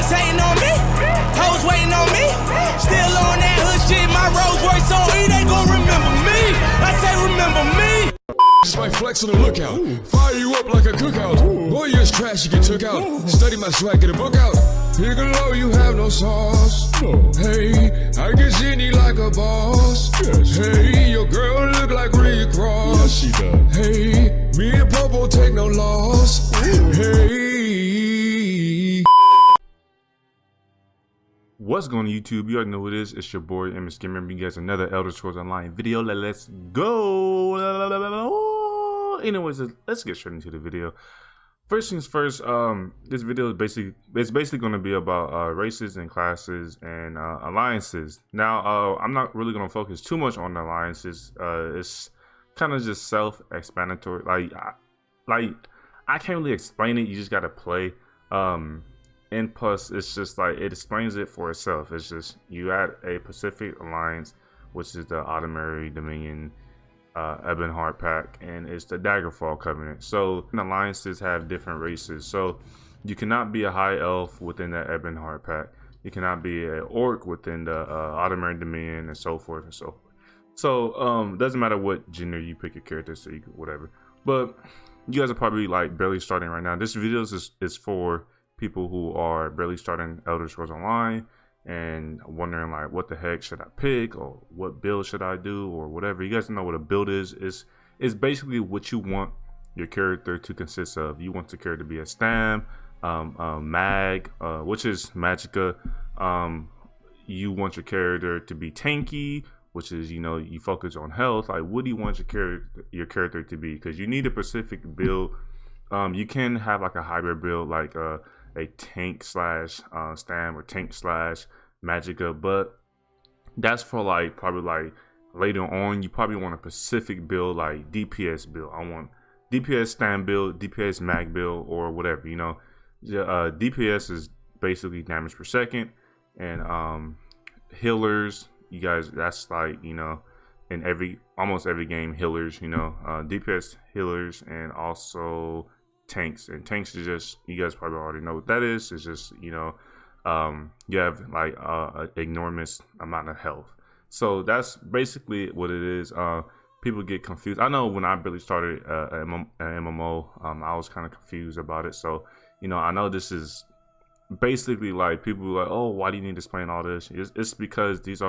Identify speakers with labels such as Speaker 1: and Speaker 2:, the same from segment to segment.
Speaker 1: niggas hating on me, hoes waiting on me. Still on that hood shit, my Rolls Royce on E, they gon' remember me. I say remember me.
Speaker 2: Spike flex on the lookout. Fire you up like a cookout. Boy, you're trash, you get took out. Study my swag, get a book out. Here low, you have no sauce. Hey, I get Jenny like a boss. Hey, your girl look like Rick Ross. She does. Hey, me and Popo take no loss. Hey.
Speaker 3: What's going on YouTube? You already know who it is. It's your boy TheEmrysGaming. You guys another Elder Scrolls Online video. Let's go. Anyways, let's get straight into the video. First things first, this video is basically going to be about races and classes and alliances. Now, I'm not really going to focus too much on the alliances. It's kind of just self-explanatory. Like I can't really explain it. You just got to play. And plus, it's just like it explains it for itself. It's just you add a Pacific Alliance, which is the Ottoman Dominion, Ebonheart Pack, and it's the Daggerfall Covenant. So alliances have different races. So you cannot be a high elf within the Ebonheart Pack. You cannot be an orc within the Ottoman Dominion, and so forth and so forth. So doesn't matter what gender you pick your character, so you can whatever. But you guys are probably like barely starting right now. This video is for people who are barely starting Elder Scrolls Online and wondering like what the heck should I pick, or what build should I do, or whatever. You guys know what a build is. It's basically what you want your character to consist of. You want the character to be a stam, mag, which is magicka. You want your character to be tanky, which is, you know, you focus on health. Like, what do you want your character to be? Because you need a specific build. You can have like a hybrid build, like a tank slash stam or tank slash magicka, but that's for like probably like later on. You probably want a specific build, like DPS build. I want DPS stam build, DPS mag build, or whatever, you know. DPS is basically damage per second, and healers, you guys, that's like, you know, in almost every game, healers, you know, DPS healers, and also tanks. And tanks is just, you guys probably already know what that is. It's just, you know, you have like an enormous amount of health. So that's basically what it is. People get confused. I know when I really started an MMO, I was kind of confused about it. So, you know, I know this is basically like people are like, oh, why do you need to explain all this? It's because this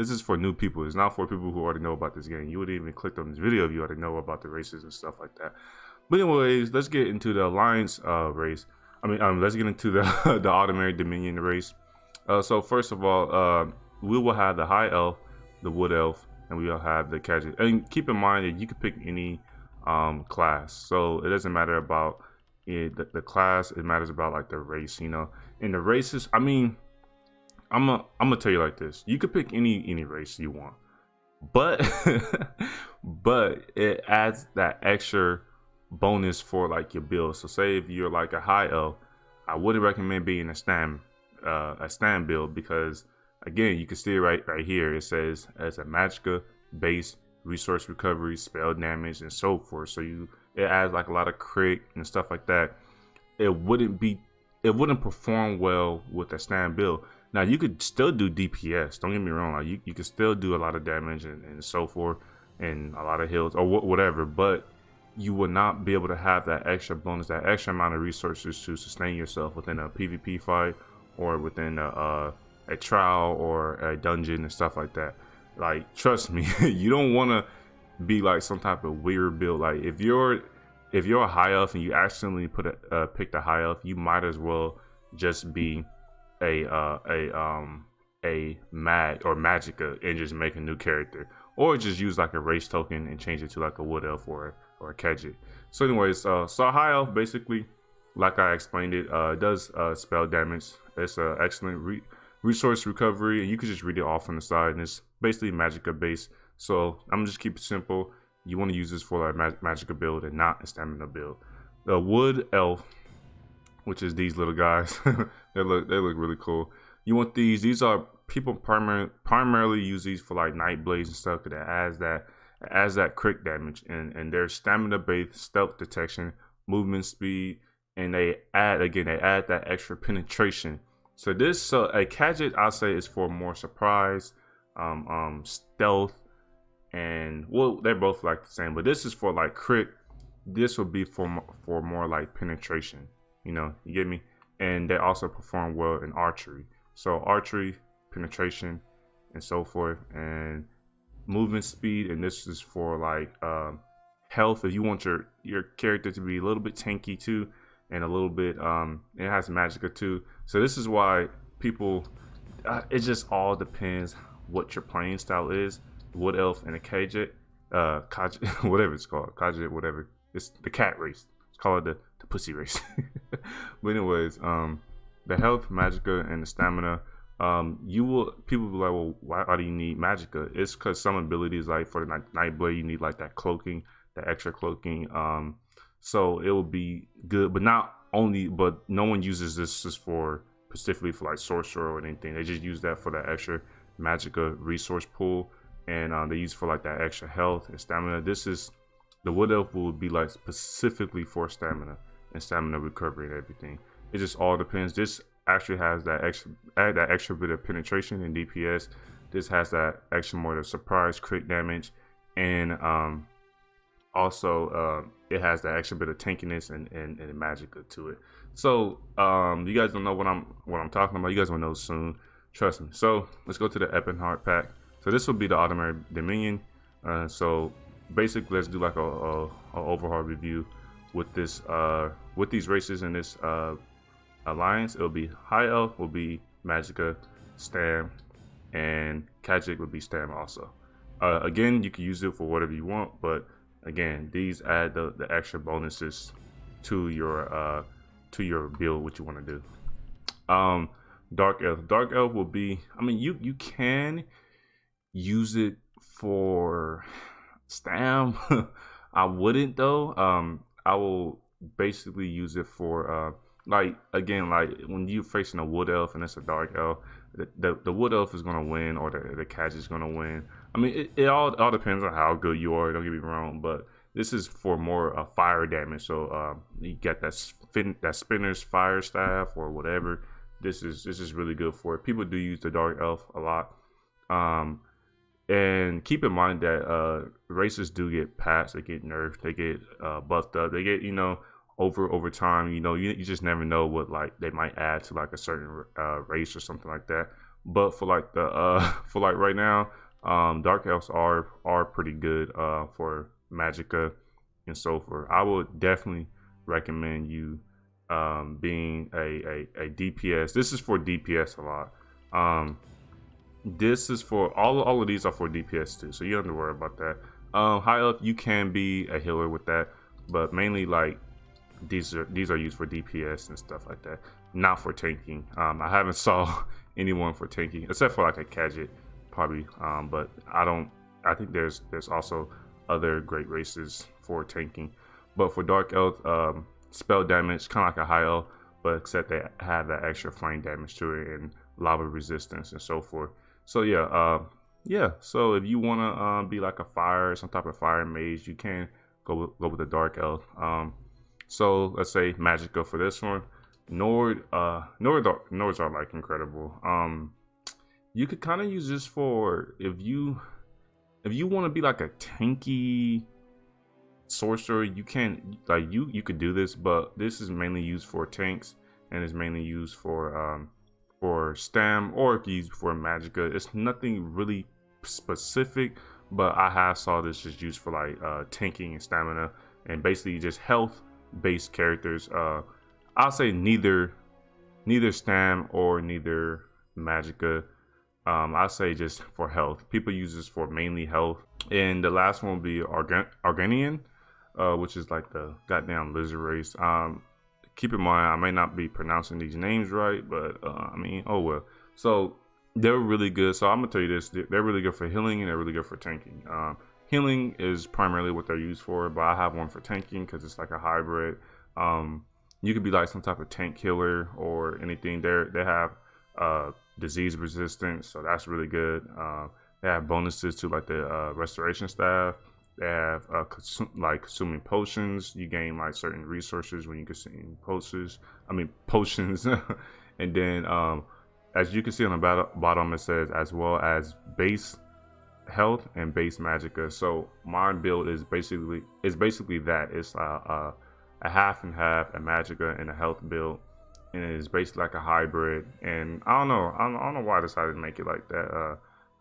Speaker 3: is for new people. It's not for people who already know about this game. You wouldn't even click on this video if you already know about the races and stuff like that. But anyways, let's get into the alliance race. Let's get into the the Ottoman Dominion race. So first of all, we will have the high elf, the wood elf, and we will have the casual. And keep in mind that you can pick any class. So it doesn't matter about the class. It matters about like the race, you know. In the races, I'm gonna tell you like this: you could pick any race you want, but but it adds that extra bonus for like your build. So say if you're like a high elf, I wouldn't recommend being a stam build, because again, you can see it right here. It says as a magicka base, resource recovery, spell damage, and so forth. So it adds like a lot of crit and stuff like that. It wouldn't perform well with a stam build. Now you could still do DPS, don't get me wrong, like you could still do a lot of damage and so forth, and a lot of heals or whatever, but you will not be able to have that extra bonus, that extra amount of resources to sustain yourself within a PvP fight, or within a trial or a dungeon and stuff like that. Like, trust me, you don't want to be like some type of weird build. Like if you're a high elf and you accidentally pick the high elf, you might as well just be a mag or magicka and just make a new character, or just use like a race token and change it to like a wood elf or a Khajiit. So anyways, so high elf basically, like I explained it, does spell damage. It's an excellent resource recovery, and you can just read it off on the side, and it's basically magicka based. So I'm just keep it simple. You want to use this for like magicka build and not a stamina build. The wood elf, which is these little guys, they look really cool. You want these are people primarily use these for like night blades and stuff, because it adds that crit damage, and their stamina based stealth detection, movement speed, and they add that extra penetration So this, a gadget I'll say is for more surprise, stealth, and well, they're both like the same, but this is for like crit. This would be for more like penetration. You know, you get me? And they also perform well in archery. So archery, penetration, and so forth, and movement speed. And this is for like health. If you want your character to be a little bit tanky too, and a little bit it has magicka too. So this is why people, it just all depends what your playing style is. Wood elf and a Kajet, whatever it's called, Kajet, whatever. It's the cat race. Let's call it the pussy race. But anyways, the health, magicka, and the stamina. People will be like, well, why do you need magicka? It's because some abilities, like for the Nightblade, you need like that cloaking, that extra cloaking. So it will be good, but no one uses this just for specifically for like sorcerer or anything. They just use that for that extra magicka resource pool. And they use for like that extra health and stamina. This is the wood elf will be like specifically for stamina and stamina recovery and everything. It just all depends. This actually has that extra bit of penetration and DPS. This has that extra more of surprise crit damage, and also it has that extra bit of tankiness and magicka to it. So you guys don't know what I'm talking about. You guys will know soon. Trust me. So let's go to the Epenheart pack. So this will be the automatic Dominion. So basically, let's do like a overhaul review with this with these races in this alliance. It'll be High Elf will be magicka, Stam, and Kajet will be Stam also. Again, you can use it for whatever you want, but again, these add the extra bonuses to your build, what you want to do. Dark Elf will be, I mean, you can use it for Stam. I wouldn't though. I will basically use it for like when you're facing a wood elf and it's a dark elf, the wood elf is gonna win, or the Kajet is gonna win. I mean, it all depends on how good you are. Don't get me wrong, but this is for more fire damage. So you get that spinner's fire staff or whatever. This is really good for it. People do use the dark elf a lot. And keep in mind that races do get patched, they get nerfed, they get buffed up, they get, over time. You just never know what like they might add to like a certain race or something like that. But for like for like right now, dark elves are pretty good for magicka and so forth. I would definitely recommend you being a DPS. This is for DPS a lot. This is for all of these are for DPS too, so you don't have to worry about that. High elf, you can be a healer with that, but mainly like these are used for DPS and stuff like that, not for tanking. I haven't saw anyone for tanking except for like a Kajet probably, but I think there's also other great races for tanking. But for dark elf, spell damage, kind of like a high elf, but except they have that extra flame damage to it and lava resistance and so forth. So yeah, so if you wanna be like a fire, some type of fire mage, you can go with the dark elf. So let's say magicka for this one. Nords are like incredible. You could kind of use this for if you want to be like a tanky sorcerer. You can you could do this, but this is mainly used for tanks and is mainly used for Stam, or if you use for magicka. It's nothing really specific, but I have saw this just used for like tanking and stamina and basically just health based characters. I'll say neither Stam or neither magicka. I'll say just for health. People use this for mainly health. And the last one will be R.N.O, which is like the goddamn lizard race. Keep in mind, I may not be pronouncing these names right, but I mean, oh well. So they're really good. So I'm gonna tell you this: they're really good for healing and they're really good for tanking. Healing is primarily what they're used for, but I have one for tanking because it's like a hybrid. You could be like some type of tank healer or anything. They have disease resistance, so that's really good. They have bonuses to like the restoration staff. They have consuming potions. You gain like certain resources when you consume potions. And then as you can see on the bottom, it says as well as base health and base magicka. So my build is basically that. It's a half and half, a magicka and a health build, and it's basically like a hybrid. And I don't know why I decided to make it like that.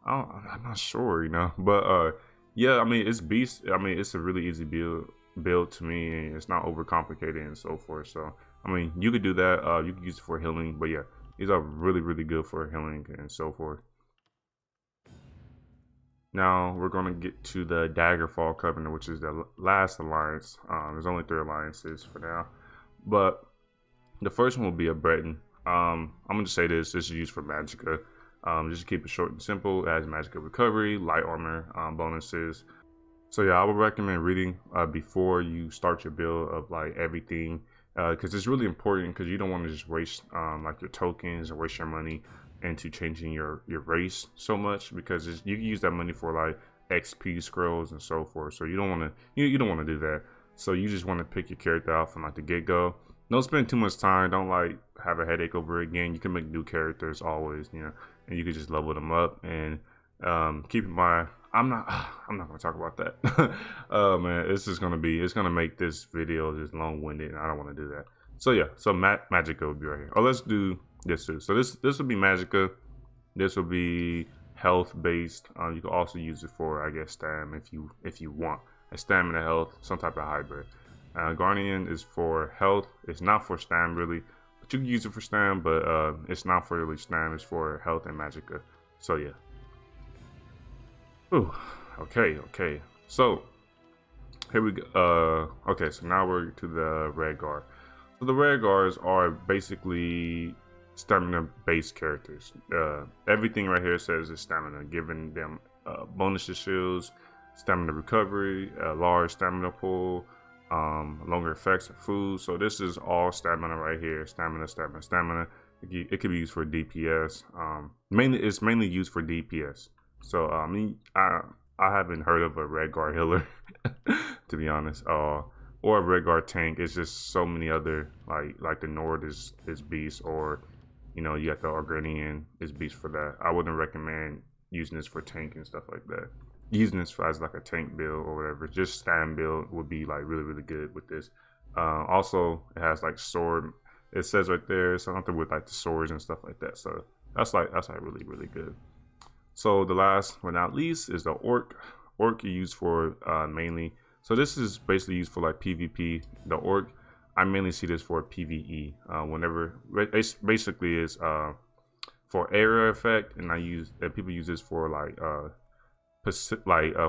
Speaker 3: I'm not sure, you know, but yeah, I mean, it's beast. I mean, it's a really easy build to me, and it's not overcomplicated and so forth. So I mean, you could do that. You could use it for healing, but yeah, these are really good for healing and so forth. Now we're gonna get to the Daggerfall Covenant, which is the last alliance. There's only 3 alliances for now, but the first one will be a Breton. I'm gonna just say this is used for magicka. Just to keep it short and simple. It has magicka recovery, light armor bonuses. So yeah, I would recommend reading before you start your build of like everything, because it's really important, because you don't want to just waste like your tokens or waste your money into changing your race so much, because you can use that money for like XP scrolls and so forth. So you don't want to you don't want to do that. So you just want to pick your character out from like the get-go. Don't spend too much time. Don't like have a headache over it again. You can make new characters always, you know, and you can just level them up. And keep in mind, I'm not gonna talk about that. Oh man, it's gonna make this video just long-winded, and I don't want to do that. So yeah, so magicka will be right here. Oh, let's do this too. So this will be magicka. This will be health based. You can also use it for, I guess, stam if you want a stamina health, some type of hybrid. Guardian is for health. It's not for stam really, but you can use it for stam, but it's not for really stam. It's for health and magicka. So yeah. Ooh, okay. So here we go. Okay, so now we're to the Red Guard. So the Red Guards are basically stamina based characters. Everything right here says is stamina, giving them bonuses, shields, stamina recovery, a large stamina pool, longer effects of food. So this is all stamina right here. Stamina. It could be used for DPS. It's mainly used for DPS. So I haven't heard of a Red Guard healer to be honest, or a Red Guard tank. It's just so many other like the Nord is beast, or you know, you got the R.N.O is beast for that. I wouldn't recommend using this for tank and stuff like that. Using this as like a tank build or whatever, just stam build would be like really good with this. Also, it has like sword. It says right there something with like the swords and stuff like that. So that's like really good. So the last but not least is the Orc. Orc you use for mainly. So this is basically used for like PvP. The Orc, I mainly see this for PvE. Whenever it basically is for area effect, and people use this for like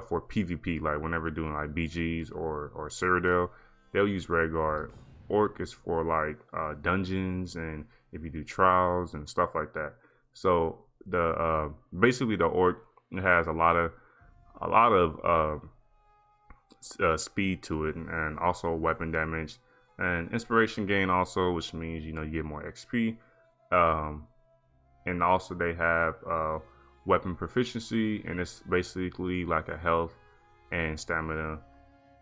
Speaker 3: for PvP, like whenever doing like BGs or Cyrodiil, they'll use Red Guard. Orc is for like dungeons, and if you do trials and stuff like that. So the basically the Orc has a lot of speed to it, and also weapon damage and inspiration gain also, which means, you know, you get more XP. And also they have weapon proficiency, and it's basically like a health and stamina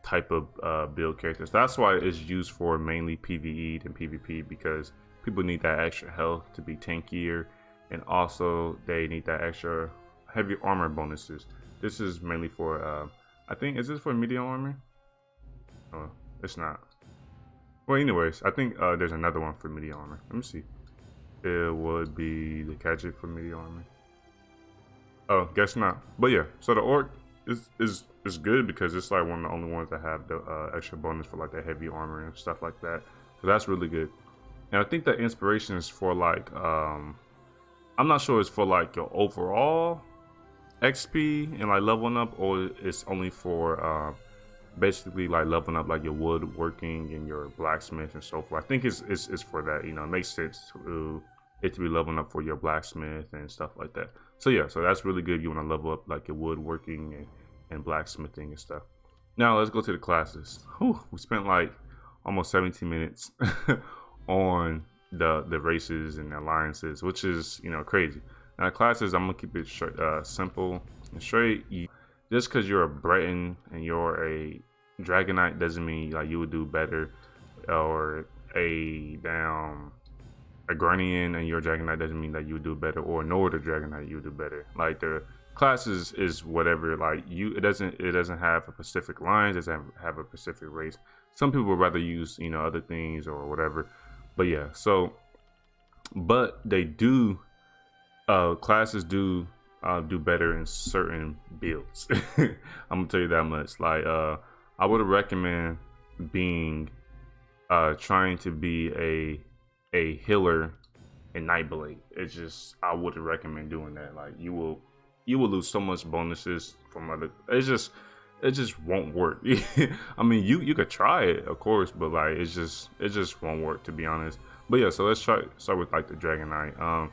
Speaker 3: type of build characters. That's why it's used for mainly PvE than PvP, because people need that extra health to be tankier, and also they need that extra heavy armor bonuses. This is mainly for I think, is this for medium armor? Oh, it's not. Well, anyways, I think there's another one for medium armor. Let me see. It would be the gadget for medium armor. Oh, guess not. But yeah, so the Orc is good, because it's like one of the only ones that have the extra bonus for like the heavy armor and stuff like that. So that's really good. And I think the inspiration is for like I'm not sure it's for like your overall XP and like leveling up, or it's only for basically like leveling up like your woodworking and your blacksmith and so forth. I think it's for that. You know, it makes sense to it to be leveling up for your blacksmith and stuff like that. So yeah, so that's really good. You want to level up like your woodworking and blacksmithing and stuff. Now let's go to the classes. Whew, we spent like almost 17 minutes on the races and alliances, which is, you know, crazy. Now classes, I'm gonna keep it short, simple and straight. Just because you're a Breton and you're a Dragonite doesn't mean like you would do better, or a a Guardian and you're a Dragon Knight doesn't mean that you would do better, or nor the Dragon Knight you would do better. Like the classes is whatever. Like it doesn't have a specific line, it doesn't have a specific race. Some people would rather use other things or whatever. But yeah, so but they do classes do better in certain builds. I'm gonna tell you that much. Like I would recommend being trying to be a healer in Nightblade. It's just, I wouldn't recommend doing that. Like you will lose so much bonuses from other. It just won't work. I mean, you could try it, of course, but like it just won't work, to be honest. But yeah, so let's start with like the Dragon Knight.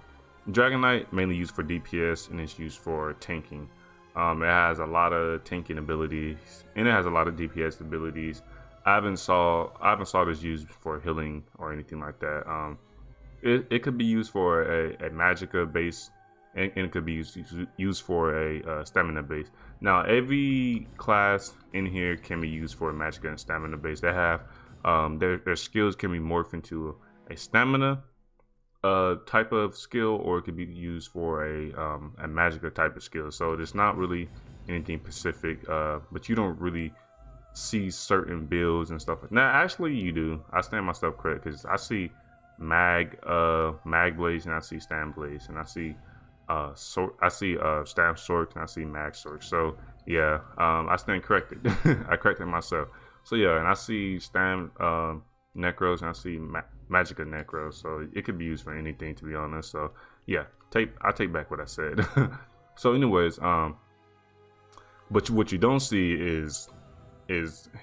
Speaker 3: Dragon Knight mainly used for DPS, and it's used for tanking. It has a lot of tanking abilities, and it has a lot of DPS abilities. I haven't saw this used for healing or anything like that. It could be used for a magicka base, and it could be used for a stamina base. Now every class in here can be used for a magicka and stamina base. They have their skills can be morphed into a stamina type of skill, or it could be used for a magicka type of skill. So it's not really anything specific, but you don't really see certain builds and stuff. Now actually you do. I stand myself correct, because I see mag blades, and I see stam blades, and I see stam swords, and I see mag swords. So yeah, I stand corrected. I corrected myself. So yeah, and I see stam necros, and I see magicka necros. So it could be used for anything, to be honest. So yeah, I take back what I said. So anyways, but what you don't see is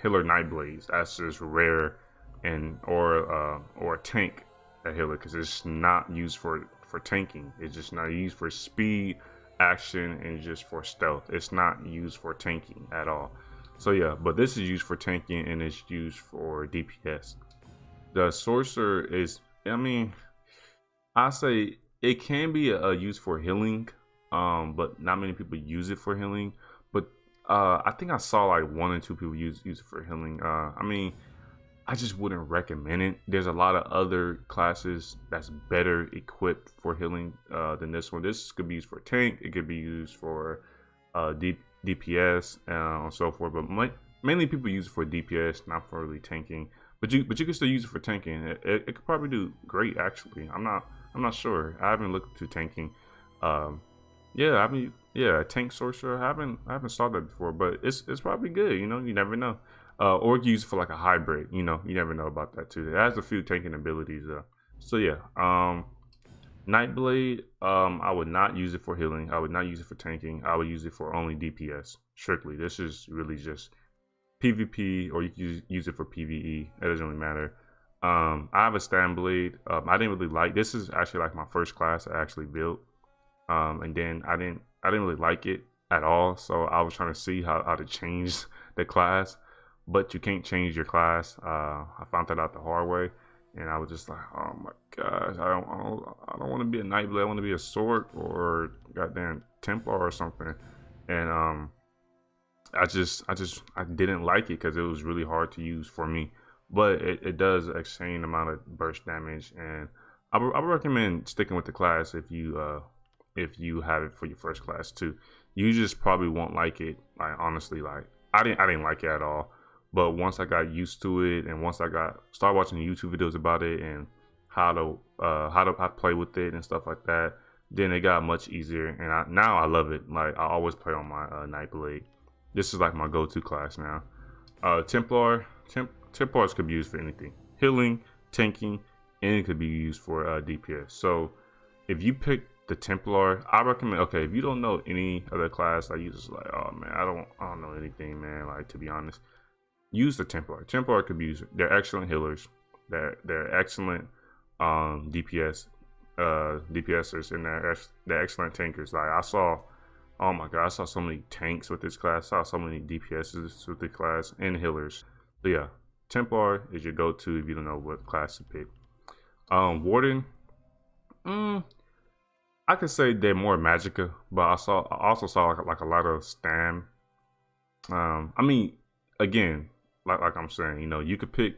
Speaker 3: healer Nightblades. That's just rare, and or a tank a healer, because it's not used for tanking. It's just not used for speed, action, and just for stealth. It's not used for tanking at all. So yeah, but this is used for tanking, and it's used for DPS. The sorcerer is, I mean, I say it can be used for healing, but not many people use it for healing. But I think I saw like 1 or 2 people use it for healing. I mean, I just wouldn't recommend it. There's a lot of other classes that's better equipped for healing than this one. This could be used for tank. It could be used for DPS and so forth. But mainly people use it for DPS, not for really tanking. But you can still use it for tanking. It could probably do great, actually. I'm not sure. I haven't looked into tanking. Yeah, I mean, yeah, tank sorcerer. I haven't saw that before, but it's probably good. You never know. Or use it for like a hybrid. You never know about that too. It has a few tanking abilities though. So yeah, Nightblade. I would not use it for healing. I would not use it for tanking. I would use it for only DPS strictly. This is really just PvP, or you can use it for PvE. It doesn't really matter. I have a stam blade. I didn't really like. This is actually like my first class I actually built. And then I didn't really like it at all. So I was trying to see how to change the class, but you can't change your class. I found that out the hard way, and I was just like, oh my gosh, I don't want to be a Nightblade. I want to be a sword or goddamn Templar or something. And I didn't like it because it was really hard to use for me. But it does an insane amount of burst damage, and I would recommend sticking with the class if you have it for your first class too. You just probably won't like it. Like honestly, like I didn't like it at all. But once I got used to it, and once I started watching YouTube videos about it and how to play with it and stuff like that, then it got much easier. And now I love it. Like I always play on my Nightblade. This is like my go-to class now. Templars could be used for anything: healing, tanking, and it could be used for DPS. So if you pick the Templar, I recommend. Okay, if you don't know any other class, like you just like, oh man, I don't know anything, man. Like, to be honest, use the Templar. Templar could be used. They're excellent healers. They're excellent DPSers, and they're excellent tankers. Like I saw, oh my god, I saw so many tanks with this class. I saw so many DPSs with this class and healers. But yeah, Templar is your go-to if you don't know what class to pick. Warden, I could say they're more magicka, but I also saw like a lot of stam. I mean, again, like I'm saying, you could pick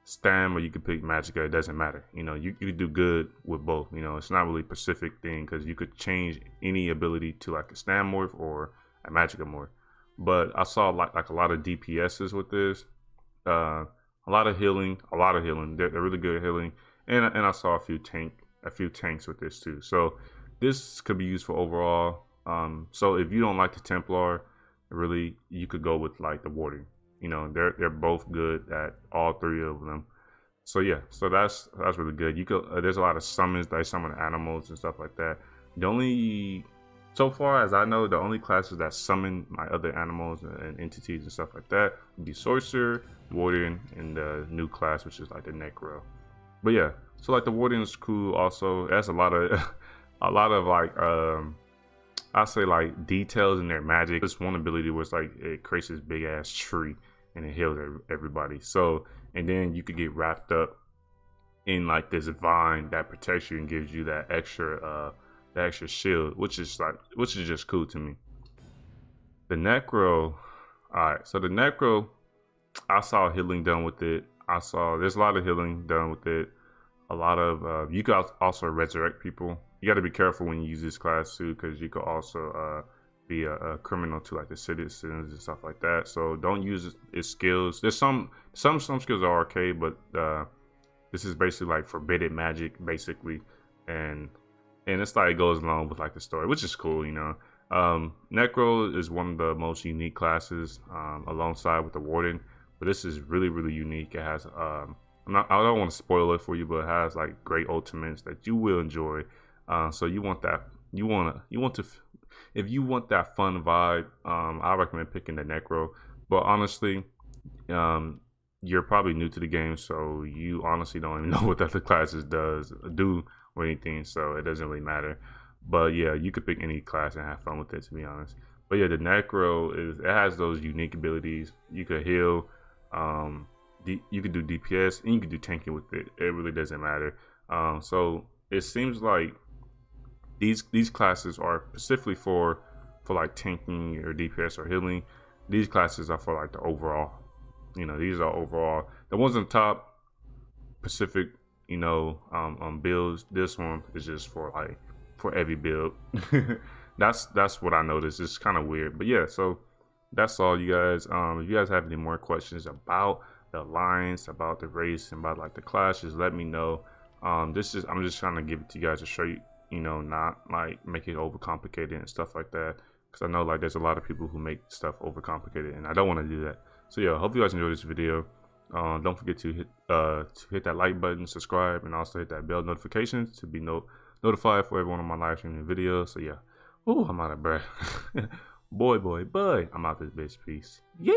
Speaker 3: Stam or you could pick Magicka. It doesn't matter. You know, you could do good with both. You know, it's not really a specific thing because you could change any ability to like a Stam morph or a Magicka morph. But I saw like a lot of DPSs with this. A lot of healing. They're really good at healing. And I saw a few tanks with this too. So this could be used for overall. So if you don't like the Templar, really, you could go with like the Warden. You know, they're both good at all three of them. So yeah, so that's really good. You could there's a lot of summons. They summon animals and stuff like that. The only, so far as I know, the only classes that summon my other animals and entities and stuff like that would be Sorcerer, Warden, and the new class, which is like the Necro. But yeah, so like the Warden is cool. Also, that's a lot of like I say like details in their magic. This one ability was like it creates this big ass tree and it heals everybody. So, and then you could get wrapped up in like this vine that protects you and gives you that extra shield, which is just cool to me. The Necro, alright, so the Necro, I saw healing done with it. There's a lot of healing done with it. A lot of you can also resurrect people. You got to be careful when you use this class too, because you could also be a criminal to like the citizens and stuff like that. So don't use its skills. There's some skills are okay, but this is basically like forbidden magic, basically, and it's like it goes along with like the story, which is cool, you know. Necro is one of the most unique classes alongside with the Warden, but this is really unique. It has I don't want to spoil it for you, but it has like great ultimates that you will enjoy. So you want that, if you want that fun vibe, I recommend picking the Necro. But honestly, you're probably new to the game, so you honestly don't even know what the other classes do or anything, so it doesn't really matter. But yeah, you could pick any class and have fun with it, to be honest. But yeah, the Necro it has those unique abilities. You could heal, you could do DPS, and you could do tanking with it. It really doesn't matter. So it seems like these classes are specifically for like tanking or DPS or healing. These classes are for like the overall. You know, these are overall. The ones on the top, Pacific, you know, builds. This one is just for like for every build. That's what I noticed. It's kind of weird, but yeah. So that's all, you guys. If you guys have any more questions about the alliance, about the race, and about like the clash, just let me know. I'm just trying to give it to you guys to show you, you know, not like make it overcomplicated and stuff like that, because I know like there's a lot of people who make stuff overcomplicated, and I don't want to do that. So yeah, hope you guys enjoyed this video. Don't forget to hit that like button, subscribe, and also hit that bell notifications to be notified for every one of my live streaming videos. So yeah, oh, I'm out of breath. boy, I'm out this bitch. Peace. Yay.